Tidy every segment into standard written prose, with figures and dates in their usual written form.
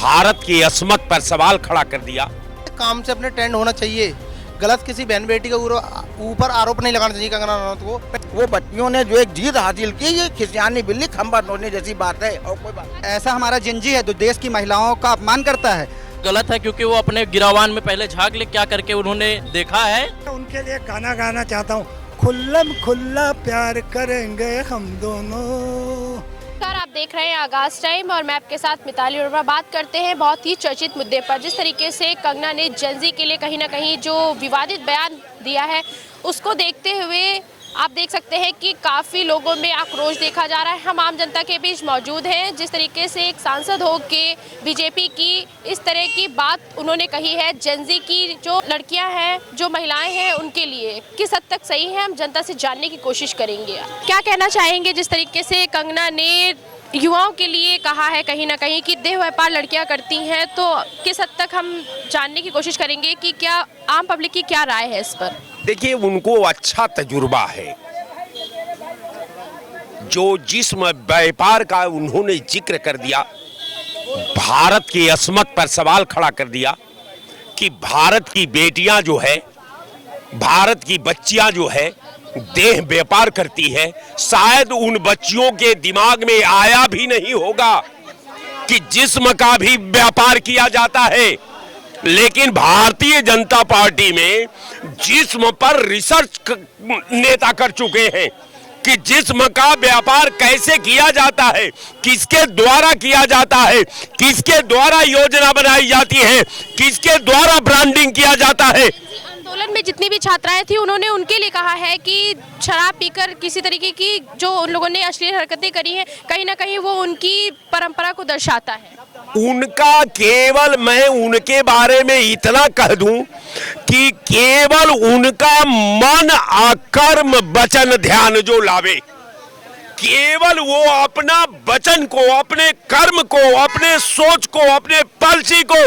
भारत की असमत पर सवाल खड़ा कर दिया। काम से अपने ट्रेंड होना चाहिए, गलत किसी बहन बेटी के ऊपर आरोप नहीं लगाना चाहिए कंगना रनौत को। वो बच्चियों ने जो एक जीत हासिल की, ये खिसियानी बिल्ली खंबा तोड़ने जैसी बात है और कोई बात। ऐसा हमारा जिंजी है जो देश की महिलाओं का अपमान करता है। गलत है क्योंकि वो अपने गिरावान में पहले झांक ले क्या करके उन्होंने देखा है। उनके लिए गाना गाना चाहता हूँ, खुल्लम खुल्ला प्यार करेंगे हम दोनों। आप देख रहे हैं आगाज टाइम और मैं आपके साथ मिताली वर्मा। बात करते हैं बहुत ही चर्चित मुद्दे पर। जिस तरीके से कंगना ने जेनजी के लिए कहीं ना कहीं जो विवादित बयान दिया है, उसको देखते हुए आप देख सकते हैं कि काफ़ी लोगों में आक्रोश देखा जा रहा है। हम आम जनता के बीच मौजूद हैं। जिस तरीके से एक सांसद हो के बीजेपी की इस तरह की बात उन्होंने कही है, जेनजी की जो लड़कियां हैं, जो महिलाएं हैं, उनके लिए किस हद तक सही है, हम जनता से जानने की कोशिश करेंगे। क्या कहना चाहेंगे जिस तरीके से कंगना ने युवाओं के लिए कहा है कहीं ना कहीं कि देह व्यापार लड़कियां करती हैं, तो किस हद तक हम जानने की कोशिश करेंगे कि क्या आम पब्लिक की क्या राय है इस पर। देखिए, उनको अच्छा तजुर्बा है। जो जिस्म व्यापार का उन्होंने जिक्र कर दिया, भारत की असमत पर सवाल खड़ा कर दिया कि भारत की बेटियां जो है, भारत की बच्चियां जो है देह व्यापार करती है। शायद उन बच्चियों के दिमाग में आया भी नहीं होगा कि जिस्म का भी व्यापार किया जाता है। लेकिन भारतीय जनता पार्टी में जिस्म पर रिसर्च नेता कर चुके हैं कि जिस्म का व्यापार कैसे किया जाता है, किसके द्वारा किया जाता है, किसके द्वारा योजना बनाई जाती है, किसके द्वारा ब्रांडिंग किया जाता है। आंदोलन में जितनी भी छात्राएं थी, उन्होंने उनके लिए कहा है कि शराब पीकर किसी तरीके की जो उन लोगों ने अश्लील हरकतें करी हैं, कहीं ना कहीं वो उनकी परंपरा को दर्शाता है। उनका केवल, मैं उनके बारे में इतना कह दूं कि केवल उनका मन कर्म वचन ध्यान जो लावे, केवल वो अपना वचन को, अपने कर्म को, अपने सोच को, अपने पॉलिसी को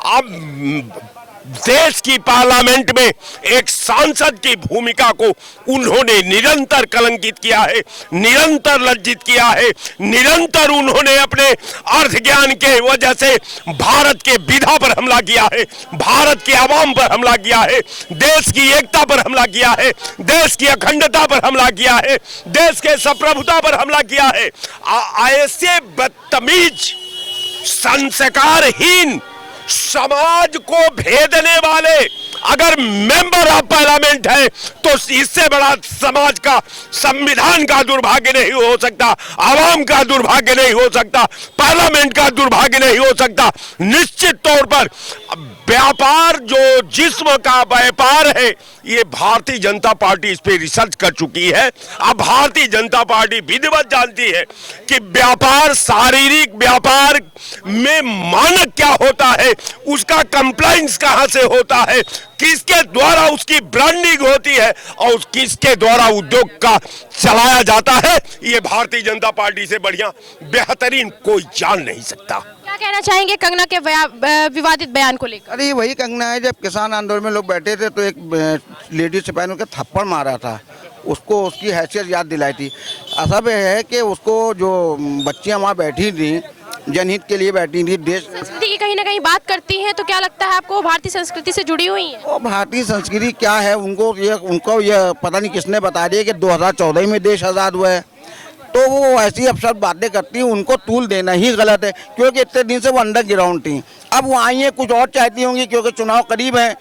अब देश की पार्लियामेंट में एक सांसद की भूमिका को उन्होंने निरंतर कलंकित किया है, निरंतर लज्जित किया है। निरंतर उन्होंने अपने अर्थ ज्ञान के वजह से भारत के विधा पर हमला किया है, भारत के आवाम पर हमला किया है, देश की एकता पर हमला किया है, देश की अखंडता पर हमला किया है, देश के संप्रभुता पर हमला किया है। ऐसे बदतमीज, संस्कारहीन, समाज को भेदने वाले अगर मेंबर ऑफ पार्लियामेंट है तो इससे बड़ा समाज का, संविधान का दुर्भाग्य नहीं हो सकता, आवाम का दुर्भाग्य नहीं हो सकता, पार्लियामेंट का दुर्भाग्य नहीं हो सकता। निश्चित तौर पर व्यापार, जो जिस्म का व्यापार है, ये भारतीय जनता पार्टी इस पे रिसर्च कर चुकी है। अब भारतीय जनता पार्टी विधिवत जानती है कि व्यापार, शारीरिक व्यापार में मानक क्या होता है, उसका कंप्लायंस कहां से होता है, किसके द्वारा उसकी ब्रांडिंग होती है और किसके द्वारा उद्योग का चलाया जाता है। ये भारतीय जनता पार्टी से बढ़िया, बेहतरीन कोई जान नहीं सकता। क्या कहना चाहेंगे कंगना के विवादित बयान को लेकर? अरे वही कंगना है, जब किसान आंदोलन में लोग बैठे थे तो एक लेडी सिपाही ने उनके थप्पड़ मारा था, उसको उसकी हैसियत याद दिलाई थी। असब है कि उसको जो बच्चियां वहाँ बैठी थी, जनहित के लिए बैठी थी, देश संस्कृति की कहीं ना कहीं बात करती हैं, तो क्या लगता है आपको भारतीय संस्कृति से जुड़ी हुई है? वो भारतीय संस्कृति क्या है, उनको ये पता नहीं किसने बता दिया कि 2014 में देश आज़ाद हुआ है। तो वो ऐसी अफसर बातें करती हैं, उनको तूल देना ही गलत है, क्योंकि इतने दिन से वो अंडरग्राउंड थी। अब वो आई हैं, कुछ और चाहती होंगी क्योंकि चुनाव करीब है,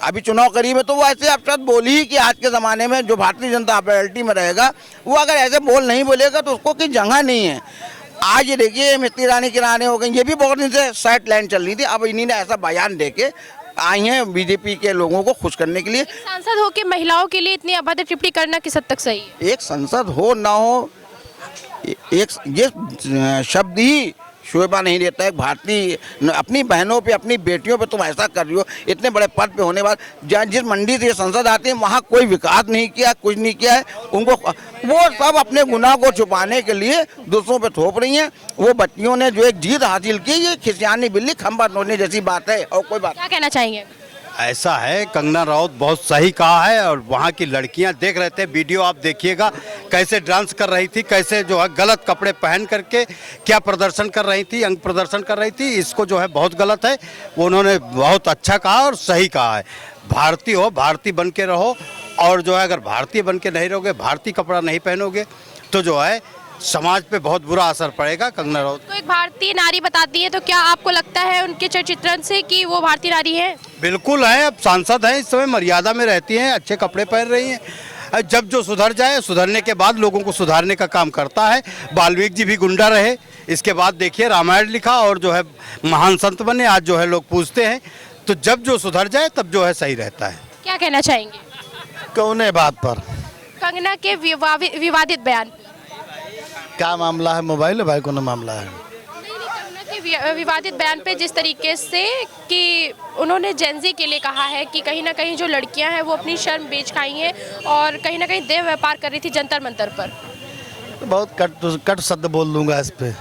अभी चुनाव करीब है, तो वो ऐसे अफसर बोली ही कि आज के ज़माने में जो भारतीय जनता पार्टी में रहेगा, वो अगर ऐसे नहीं बोलेगा तो उसको कोई जगह नहीं है। आज ये देखिए, स्मृति ईरानी किराने हो गई, ये भी बहुत दिन से साइड लाइन चल रही थी। अब इन्हीं ने ऐसा बयान देके आई हैं बीजेपी के लोगों को खुश करने के लिए। सांसद हो के महिलाओं के लिए इतनी अभद्र टिप्पणी करना किस हद तक सही है? एक संसद हो ना हो, एक ये शब्द ही शोभा नहीं देता है। भारतीय अपनी बहनों पे, अपनी बेटियों पे तुम ऐसा कर रही हो, इतने बड़े पद पे होने बाद, जिस मंडी से संसद आती है वहाँ कोई विकास नहीं किया, कुछ नहीं किया है। उनको वो सब अपने गुनाह को छुपाने के लिए दूसरों पे थोप रही हैं। वो बच्चियों ने जो एक जीत हासिल की, ये खिसियानी बिल्ली खंबा तोड़ने जैसी बात है और कोई बात। क्या कहना चाहेंगे? ऐसा है, कंगना राउत बहुत सही कहा है। और वहाँ की लड़कियाँ देख रहे थे वीडियो, आप देखिएगा कैसे डांस कर रही थी, कैसे जो है गलत कपड़े पहन करके क्या प्रदर्शन कर रही थी, अंग प्रदर्शन कर रही थी। इसको जो है बहुत गलत है, वो उन्होंने बहुत अच्छा कहा और सही कहा है। भारतीय हो, भारतीय बन के रहो, और जो है अगर भारतीय बन के नहीं रहोगे, भारतीय कपड़ा नहीं पहनोगे तो जो है समाज पे बहुत बुरा असर पड़ेगा। कंगना राउत तो एक भारतीय नारी बताती है, तो क्या आपको लगता है उनके चित्रण से कि वो भारतीय नारी है? बिल्कुल है, अब सांसद हैं, इस समय मर्यादा में रहती हैं, अच्छे कपड़े पहन रही हैं। जब जो सुधर जाए, सुधरने के बाद लोगों को सुधारने का काम करता है। वाल्मीकि जी भी गुंडा रहे, इसके बाद देखिए रामायण लिखा और जो है महान संत बने, आज जो है लोग पूछते हैं। तो जब जो सुधर जाए तब जो है सही रहता है। क्या कहना चाहेंगे कौन बात पर कंगना के विवादित बयान? क्या मामला है? मोबाइल है भाई, कौन मामला है? कंगना के विवादित बयान पे जिस तरीके से कि उन्होंने जेंजी के लिए कहा है कि कहीं ना कहीं जो लड़कियां हैं वो अपनी शर्म बेच खाई हैं और कहीं ना कहीं देह व्यापार कर रही थी जंतर मंतर पर। बहुत कट शब्द बोल दूंगा इस पे।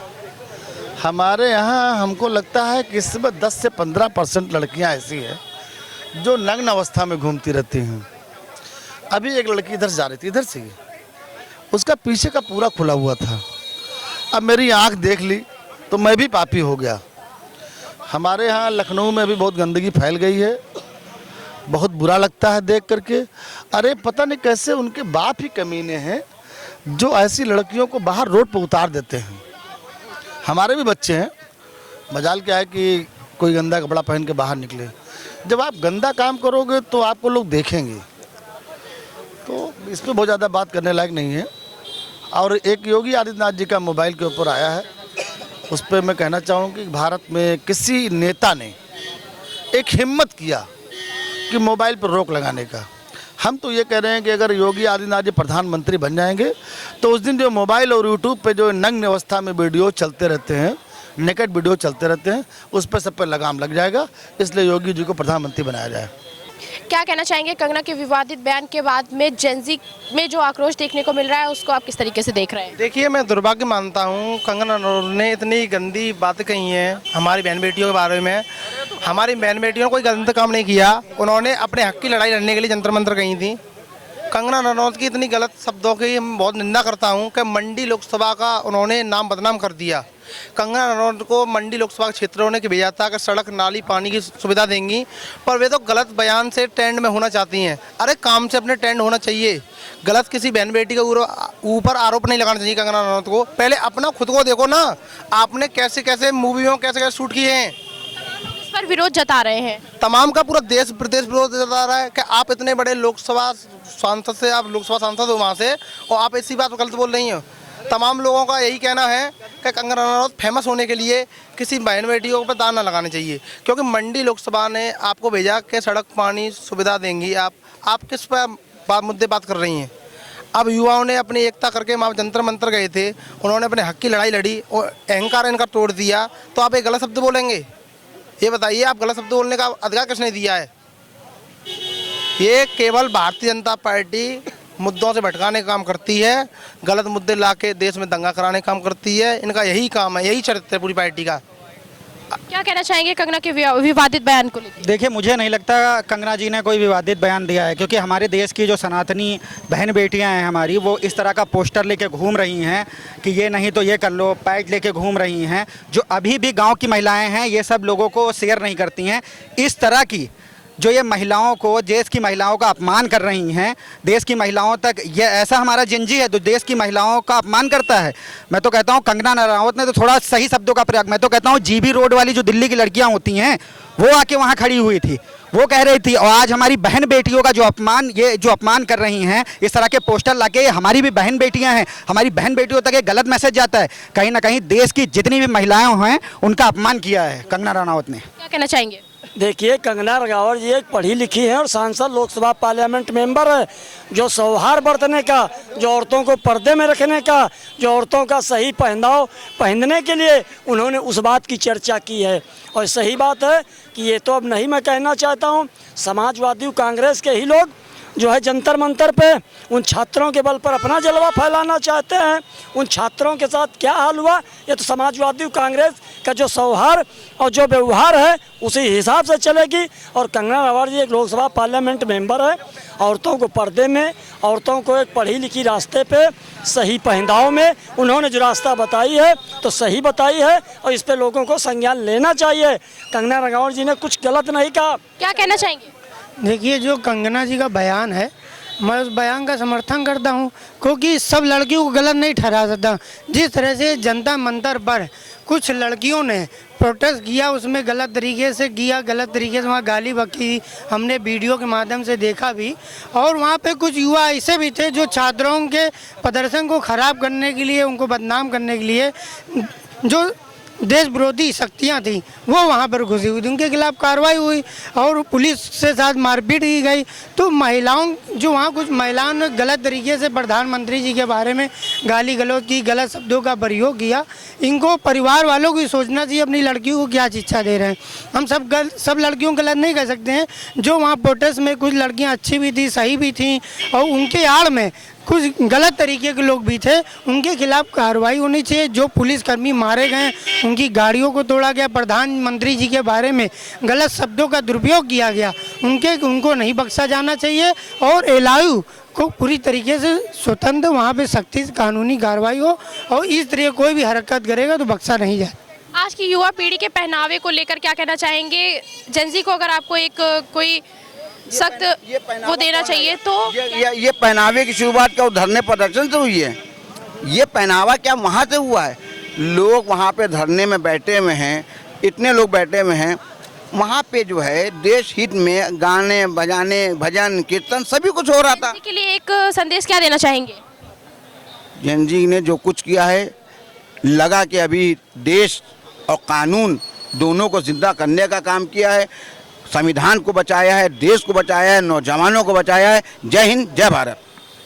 हमारे यहाँ हमको लगता है कि इसमें 10 से 15% लड़कियाँ ऐसी हैं जो नग्न अवस्था में घूमती रहती हैं। अभी एक लड़की इधर जा रही थी, इधर से उसका पीछे का पूरा खुला हुआ था। अब मेरी आंख देख ली तो मैं भी पापी हो गया। हमारे यहाँ लखनऊ में भी बहुत गंदगी फैल गई है, बहुत बुरा लगता है देख करके। अरे पता नहीं कैसे उनके बाप ही कमीने हैं जो ऐसी लड़कियों को बाहर रोड पर उतार देते हैं। हमारे भी बच्चे हैं, मजाल क्या है कि कोई गंदा कपड़ा पहन के बाहर निकले। जब आप गंदा काम करोगे तो आपको लोग देखेंगे, तो इस पर बहुत ज़्यादा बात करने लायक नहीं है। और एक योगी आदित्यनाथ जी का मोबाइल के ऊपर आया है, उस पर मैं कहना चाहूँ कि भारत में किसी नेता ने एक हिम्मत किया कि मोबाइल पर रोक लगाने का। हम तो ये कह रहे हैं कि अगर योगी आदित्यनाथ जी प्रधानमंत्री बन जाएंगे तो उस दिन जो मोबाइल और यूट्यूब पे जो नग्न अवस्था में वीडियो चलते रहते हैं, नेकेड वीडियो चलते रहते हैं, उस पर सब पर लगाम लग जाएगा। इसलिए योगी जी को प्रधानमंत्री बनाया जाए। क्या कहना चाहेंगे कंगना के विवादित बयान के बाद में जेंजी में जो आक्रोश देखने को मिल रहा है, उसको आप किस तरीके से देख रहे हैं? देखिए, मैं दुर्भाग्य मानता हूँ कंगना ने इतनी गंदी बातें कही हैं हमारी बहन बेटियों के बारे में। हमारी बहन बेटियों ने कोई गलत काम नहीं किया, उन्होंने अपने हक की लड़ाई लड़ने के लिए जंतर मंतर कही थी। कंगना रनौत की इतनी गलत शब्दों की मैं बहुत निंदा करता हूं कि मंडी लोकसभा का उन्होंने नाम बदनाम कर दिया। कंगना रनौत को मंडी लोकसभा क्षेत्रों ने भेजा था कि सड़क नाली पानी की सुविधा देंगी, पर वे तो गलत बयान से ट्रेंड में होना चाहती हैं। अरे काम से अपने ट्रेंड होना चाहिए, गलत किसी बहन बेटी के ऊपर आरोप नहीं लगाना चाहिए। कंगना रनौत को पहले अपना खुद को देखो ना, आपने कैसे कैसे मूवियों कैसे कैसे शूट किए हैं, इस पर विरोध जता रहे हैं। तमाम का पूरा देश प्रदेश विरोध जता रहा है कि आप इतने बड़े लोकसभा सांसद से, आप लोकसभा सांसद हो वहाँ से, और आप ऐसी बात गलत बोल रही हो। तमाम लोगों का यही कहना है कि कंगना रनौत फेमस होने के लिए किसी बहन बेटियों पर दान न लगाने चाहिए, क्योंकि मंडी लोकसभा ने आपको भेजा कि सड़क पानी सुविधा देंगी। आप किस पर मुद्दे बात कर रही हैं? अब युवाओं ने अपनी एकता करके वहाँ जंतर मंतर गए थे, उन्होंने अपने हक की लड़ाई लड़ी और अहंकार इनका तोड़ दिया, तो आप एक गलत शब्द बोलेंगे? ये बताइए, आप गलत शब्द बोलने का अधिकार किसने दिया है? ये केवल भारतीय जनता पार्टी मुद्दों से भटकाने का काम करती है, गलत मुद्दे लाके देश में दंगा कराने का काम करती है। इनका यही काम है, यही चरित्र है पूरी पार्टी का। क्या कहना चाहेंगे कंगना के विवादित बयान को लेकर? देखिए, मुझे नहीं लगता कंगना जी ने कोई विवादित बयान दिया है, क्योंकि हमारे देश की जो सनातनी बहन बेटियां हैं हमारी, वो इस तरह का पोस्टर लेके घूम रही हैं कि ये नहीं तो ये कर लो, पैड लेके घूम रही हैं। जो अभी भी गांव की महिलाएं हैं, ये सब लोगों को शेयर नहीं करती हैं। इस तरह की जो ये महिलाओं को, देश की महिलाओं का अपमान कर रही हैं, देश की महिलाओं तक, ये ऐसा हमारा जिंजी है जो देश की महिलाओं का अपमान करता है। मैं तो कहता हूँ कंगना रनौत ने तो थोड़ा सही शब्दों का प्रयोग, मैं तो कहता हूँ जीबी रोड वाली जो दिल्ली की लड़कियाँ होती हैं, वो आके वहाँ खड़ी हुई थी, वो कह रही थी, और आज हमारी बहन बेटियों का जो अपमान, ये जो अपमान कर रही हैं, इस तरह के पोस्टर लाके, हमारी भी बहन बेटियां हैं, हमारी बहन बेटियों तक एक गलत मैसेज जाता है। कहीं ना कहीं देश की जितनी भी महिलाएं हैं उनका अपमान किया है कंगना रनौत ने। क्या कहना चाहेंगे? देखिए, कंगना रनौत जी एक पढ़ी लिखी है और सांसद, लोकसभा पार्लियामेंट मेंबर है, जो सौहार्द बरतने का, जो औरतों को पर्दे में रखने का, जो औरतों का सही पहनाव पहनने के लिए उन्होंने उस बात की चर्चा की है। और सही बात है कि ये तो अब नहीं मैं कहना चाहता हूँ, समाजवादी कांग्रेस के ही लोग जो है जंतर मंतर पे उन छात्रों के बल पर अपना जलवा फैलाना चाहते हैं। उन छात्रों के साथ क्या हाल हुआ, ये तो समाजवादी कांग्रेस का जो सौहार्द और जो व्यवहार है उसी हिसाब से चलेगी। और कंगना रनावत जी एक लोकसभा पार्लियामेंट मेंबर है। औरतों को पर्दे में, औरतों को एक पढ़ी लिखी रास्ते पे सही पहनाव में उन्होंने जो रास्ता बताई है तो सही बताई है और इस पे लोगों को संज्ञान लेना चाहिए। कंगना रनावत जी ने कुछ गलत नहीं कहा। क्या कहना चाहेंगे? देखिए, जो कंगना जी का बयान है, मैं उस बयान का समर्थन करता हूं, क्योंकि सब लड़कियों को गलत नहीं ठहरा सकता। जिस तरह से जनता मंतर पर कुछ लड़कियों ने प्रोटेस्ट किया, उसमें गलत तरीके से किया, गलत तरीके से वहाँ गाली बकी हमने वीडियो के माध्यम से देखा भी। और वहाँ पे कुछ युवा ऐसे भी थे जो छात्रों के प्रदर्शन को ख़राब करने के लिए, उनको बदनाम करने के लिए जो देश विरोधी शक्तियाँ थी वो वहाँ पर घुसी हुई थी, उनके खिलाफ कार्रवाई हुई और पुलिस से साथ मारपीट की गई। तो महिलाओं, जो वहाँ कुछ महिलाओं ने गलत तरीके से प्रधानमंत्री जी के बारे में गाली गलौज की, गलत शब्दों का प्रयोग किया। इनको परिवार वालों को सोचना चाहिए अपनी लड़कियों को क्या शिक्षा दे रहे हैं। हम सब लड़कियों को गलत नहीं कह सकते हैं। जो वहाँ प्रोटेस्ट में कुछ लड़कियाँ अच्छी भी थी, सही भी थी, और उनके आड़ में कुछ गलत तरीके के लोग भी थे, उनके खिलाफ कार्रवाई होनी चाहिए। जो पुलिसकर्मी मारे गए, उनकी गाड़ियों को तोड़ा गया, प्रधानमंत्री जी के बारे में गलत शब्दों का दुरुपयोग किया गया, उनको नहीं बख्शा जाना चाहिए। और एलआईयू को पूरी तरीके से स्वतंत्र वहाँ पे सख्ती से कानूनी कार्रवाई हो और इस तरह कोई भी हरकत करेगा तो बख्शा नहीं जाए। आज की युवा पीढ़ी के पहनावे को लेकर क्या कहना चाहेंगे? जेंजी को अगर आपको एक कोई सख्त वो देना चाहिए तो ये पहनावे की शुरुआत क्या धरने प्रदर्शन से हुई है? ये पहनावा क्या वहाँ से हुआ है? लोग वहाँ पे धरने में बैठे हुए हैं, इतने लोग बैठे हुए हैं। वहाँ पे जो है देश हित में गाने बजाने, भजन कीर्तन सभी कुछ हो रहा था। के लिए एक संदेश क्या देना चाहेंगे? जेंजी ने जो कुछ किया है, लगा कि अभी देश और कानून दोनों को जिंदा करने का काम किया है, संविधान को बचाया है, देश को बचाया है, नौजवानों को बचाया है। जय हिंद, जय भारत।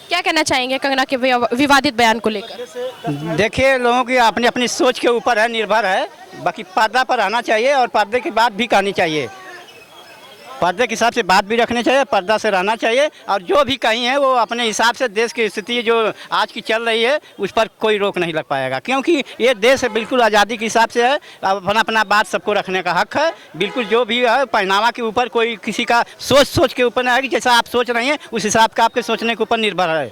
क्या कहना चाहेंगे कंगना के विवादित बयान को लेकर? देखिए, लोगों की अपनी अपनी सोच के ऊपर है, निर्भर है। बाकी पर्दा पर आना चाहिए और पर्दे की बात भी कहनी चाहिए, पर्दे के हिसाब से बात भी रखनी चाहिए, पर्दा से रहना चाहिए। और जो भी कहीं है वो अपने हिसाब से देश की स्थिति जो आज की चल रही है उस पर कोई रोक नहीं लग पाएगा, क्योंकि ये देश बिल्कुल आज़ादी के हिसाब से है। अपना अपना बात सबको रखने का हक है। बिल्कुल जो भी है पहनावा के ऊपर कोई किसी का सोच के ऊपर नहीं है कि जैसा आप सोच रहे हैं उस हिसाब का आपके सोचने के ऊपर निर्भर है।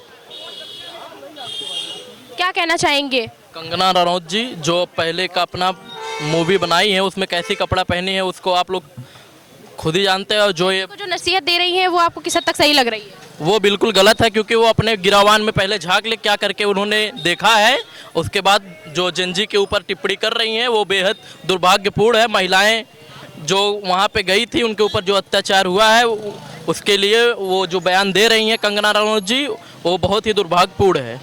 क्या कहना चाहेंगे? कंगना रनौत जी जो पहले का अपना मूवी बनाई है उसमें कैसी कपड़ा पहनी है उसको आप लोग खुद ही जानते हैं। और जो ये जो नसीहत दे रही हैं वो आपको किस हद तक सही लग रही है? वो बिल्कुल गलत है, क्योंकि वो अपने गिरावान में पहले झांक ले क्या करके उन्होंने देखा है, उसके बाद जो जेंजी के ऊपर टिप्पणी कर रही हैं वो बेहद दुर्भाग्यपूर्ण है। महिलाएं जो वहाँ पे गई थी उनके ऊपर जो अत्याचार हुआ है उसके लिए वो जो बयान दे रही हैं कंगना रनौत जी वो बहुत ही दुर्भाग्यपूर्ण है।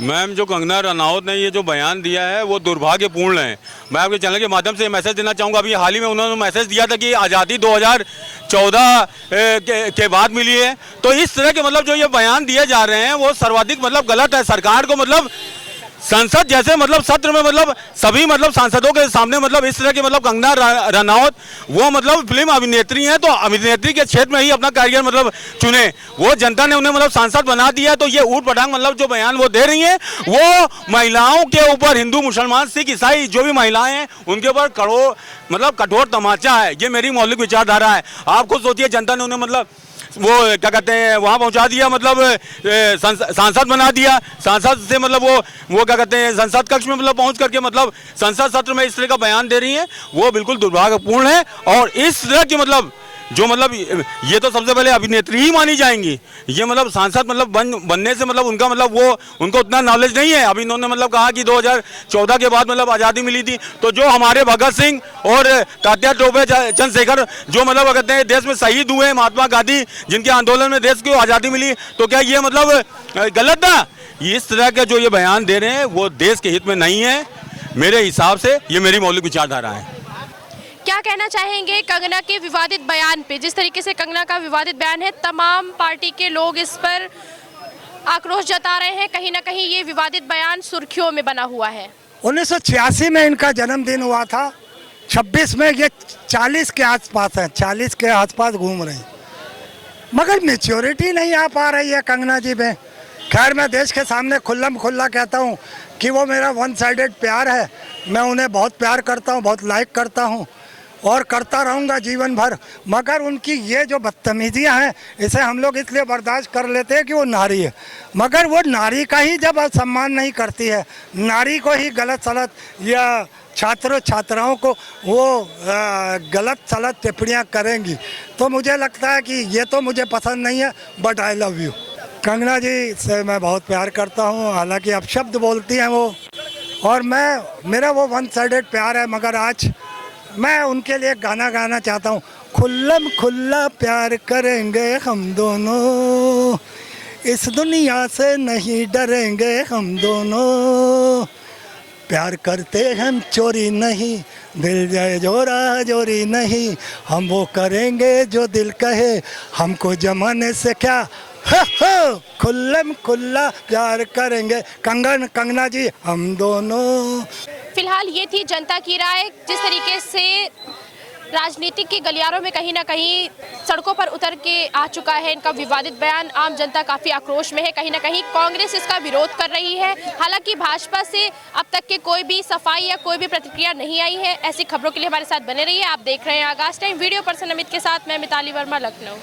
मैम, जो कंगना रनावत ने ये जो बयान दिया है वो दुर्भाग्यपूर्ण है। मैं आपके चैनल के माध्यम से मैसेज देना चाहूँगा। अभी हाल ही में उन्होंने मैसेज दिया था कि आज़ादी 2014 के बाद मिली है। तो इस तरह के मतलब जो ये बयान दिए जा रहे हैं वो सर्वाधिक मतलब गलत है। सरकार को मतलब संसद जैसे मतलब सत्र में मतलब सभी मतलब सांसदों के सामने मतलब इस तरह के मतलब कंगना रनावत वो मतलब फिल्म अभिनेत्री हैं, तो अभिनेत्री के क्षेत्र में ही अपना करियर मतलब चुने। वो जनता ने उन्हें मतलब सांसद बना दिया, तो ये ऊट पटांग मतलब जो बयान वो दे रही हैं वो महिलाओं के ऊपर, हिंदू मुसलमान सिख ईसाई जो भी महिलाएं हैं उनके ऊपर कठोर तमाचा है। ये मेरी मौलिक विचारधारा है। आप खुद सोचिए, जनता ने उन्हें मतलब वो क्या कहते हैं वहाँ पहुँचा दिया, मतलब सांसद बना दिया। सांसद से मतलब वो क्या कहते हैं संसद कक्ष में मतलब पहुँच करके मतलब संसद सत्र में इस तरह का बयान दे रही हैं, वो बिल्कुल दुर्भाग्यपूर्ण है। और इस तरह की मतलब जो मतलब ये तो सबसे पहले अभिनेत्री ही मानी जाएंगी। ये मतलब सांसद मतलब बनने से मतलब उनका मतलब वो उनको उतना नॉलेज नहीं है। अभी इन्होंने मतलब कहा कि 2014 के बाद मतलब आज़ादी मिली थी, तो जो हमारे भगत सिंह और तात्या टोपे चंद्रशेखर जो मतलब कहते हैं देश में शहीद हुए, महात्मा गांधी जिनके आंदोलन में देश को आज़ादी मिली, तो क्या ये मतलब गलत था? इस तरह के जो ये बयान दे रहे हैं वो देश के हित में नहीं है मेरे हिसाब से। ये मेरी मौलिक विचारधारा है। क्या कहना चाहेंगे कंगना के विवादित बयान पे? जिस तरीके से कंगना का विवादित बयान है, तमाम पार्टी के लोग इस पर आक्रोश जता रहे हैं। कहीं ना कहीं ये विवादित बयान सुर्खियों में बना हुआ है। 1986 में इनका जन्मदिन हुआ था, 26 में ये 40 के आसपास है, 40 के आसपास घूम रहे हैं। मगर मेच्योरिटी नहीं आ पा रही है कंगना जी में। खैर मैं देश के सामने खुल्लम खुल्ला कहता हूँ कि वो मेरा वन साइडेड प्यार है। मैं उन्हें बहुत प्यार करता हूँ, बहुत लाइक करता हूँ और करता रहूँगा जीवन भर। मगर उनकी ये जो बदतमीजियाँ हैं इसे हम लोग इसलिए बर्दाश्त कर लेते हैं कि वो नारी है, मगर वो नारी का ही जब सम्मान नहीं करती है, नारी को ही गलत सलत या छात्रों छात्राओं को वो गलत सलत टिप्पणियाँ करेंगी, तो मुझे लगता है कि ये तो मुझे पसंद नहीं है। But I love you. Kangana ji से मैं बहुत प्यार करता हूँ, हालांकि अपशब्द बोलती हैं वो, और मेरा वो वन साइडेड प्यार है। मगर आज मैं उनके लिए गाना गाना चाहता हूँ। खुल्लम खुल्ला प्यार करेंगे हम दोनों, इस दुनिया से नहीं डरेंगे हम दोनों, प्यार करते हम चोरी नहीं, दिल जाए जोरा जोरी नहीं, हम वो करेंगे जो दिल कहे, हमको जमाने से क्या, खुल्लम खुल्ला प्यार करेंगे कंगना जी हम दोनों। फिलहाल ये थी जनता की राय। जिस तरीके से राजनीति के गलियारों में कहीं ना कहीं सड़कों पर उतर के आ चुका है इनका विवादित बयान, आम जनता काफ़ी आक्रोश में है। कहीं ना कहीं कांग्रेस इसका विरोध कर रही है। हालांकि भाजपा से अब तक के कोई भी सफाई या कोई भी प्रतिक्रिया नहीं आई है। ऐसी खबरों के लिए हमारे साथ बने रहिए। आप देख रहे हैं आगाज टाइम। वीडियो पर्सन अमित के साथ मैं मिताली वर्मा, लखनऊ।